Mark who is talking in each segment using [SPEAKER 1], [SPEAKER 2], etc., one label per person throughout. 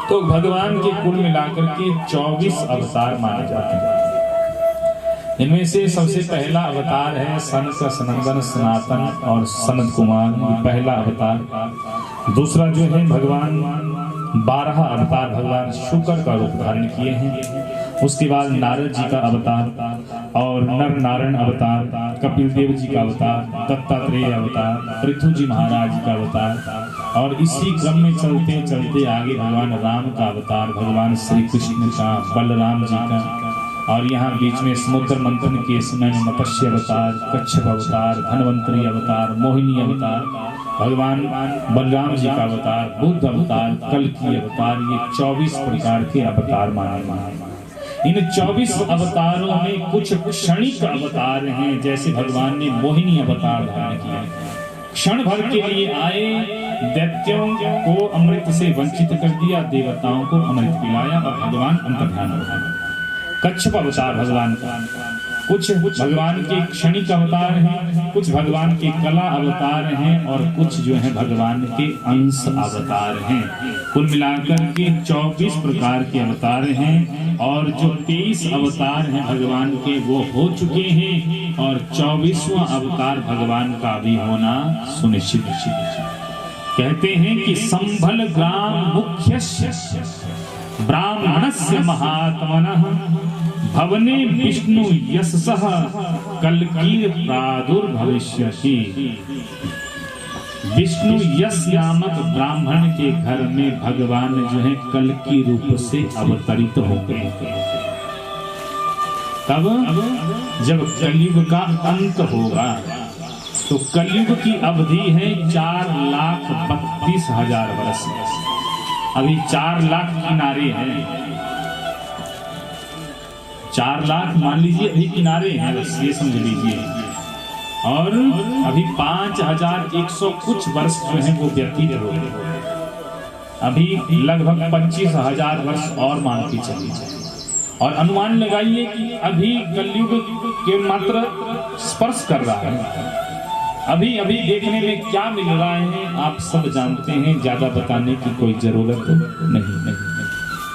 [SPEAKER 1] तो भगवान के कुल मिलाकर के 24 अवतार माने जाते हैं। इनमें से सबसे पहला अवतार है सनक, सनंदन, सनातन और सनत कुमार, पहला अवतार। दूसरा जो है भगवान 12 अवतार भगवान शुक्र का रूप धारण किए हैं। उसके बाद नारद जी का अवतार और नर नारायण अवतार, कपिल देव जी का अवतार, दत्तात्रेय अवतार, पृथु जी महाराज जी का अवतार, और इसी क्रम में चलते चलते आगे भगवान राम का अवतार, भगवान श्री कृष्ण का, बलराम जी का, और यहाँ बीच में समुद्र मंथन के समय मत्स्य अवतार, कच्छप अवतार, धनवंतरी अवतार, मोहिनी अवतार, भगवान बलराम जी का अवतार, बुद्ध अवतार, कल्कि अवतार, ये 24 प्रकार के अवतार माने। इन 24 अवतारों में कुछ क्षणिक अवतार हैं, जैसे भगवान ने मोहिनी अवतार धारण किया, क्षण भर के लिए आए, दैत्यों को अमृत से वंचित कर दिया, देवताओं को अमृत पिलाया और भगवान अंतर्ध्यान हो गए। कच्छप अवतार भगवान का, कुछ भगवान के क्षणिक अवतार हैं, कुछ भगवान के कला अवतार हैं और कुछ जो है भगवान के अंश अवतार हैं। कुल मिलाकर के 24 प्रकार के अवतार हैं और जो 23 अवतार हैं भगवान के वो हो चुके हैं और 24वां अवतार भगवान का भी होना सुनिश्चित। कहते हैं कि संभल ग्राम मुख्यस्य ब्राह्मणस्य महात्मनः भवने विष्णु यशसः कल्कीर प्रादुर्भविष्यति। विष्णु यश नामक ब्राह्मण के घर में भगवान जो है कल्की रूप से अवतरित होंगे। तब जब कलयुग का अंत होगा तो कलयुग की अवधि है 4,32,000 वर्ष। अभी 4 लाख किनारे हैं, 4 लाख मान लीजिए अभी किनारे हैं, बस ये समझ लीजिए, और अभी 5,100 कुछ वर्ष जो है वो व्यतीत हो गए। अभी लगभग 25,000 वर्ष और मान के चलिए और अनुमान लगाइए कि अभी कलयुग के मात्र स्पर्श कर रहा है। अभी अभी देखने में क्या मिल रहा है आप सब जानते हैं, ज्यादा बताने की कोई जरूरत नहीं।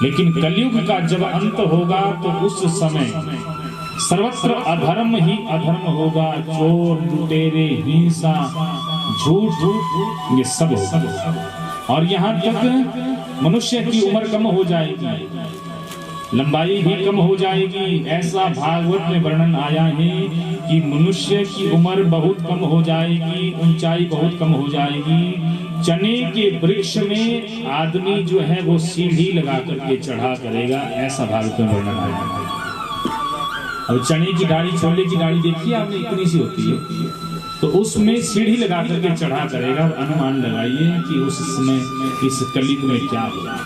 [SPEAKER 1] लेकिन कलयुग का जब अंत होगा तो उस समय सर्वत्र अधर्म ही अधर्म होगा, चोर, लुटेरे, हिंसा, झूठ, ये सब होगा। और यहाँ तक मनुष्य की उम्र कम हो जाएगी, लंबाई भी कम हो जाएगी। ऐसा भागवत में वर्णन आया है कि मनुष्य की उम्र बहुत कम हो जाएगी, ऊंचाई बहुत कम हो जाएगी। चने के वृक्ष में आदमी जो है वो सीढ़ी लगा करके चढ़ा करेगा, ऐसा भागवत में वर्णन आया है। अब चने की डाली, छोले की डाली देखिए आपने, इतनी सी होती है, तो उसमें सीढ़ी लगा करके चढ़ा करेगा। अनुमान लगाइए कि उस समय इस कलयुग में क्या होगा।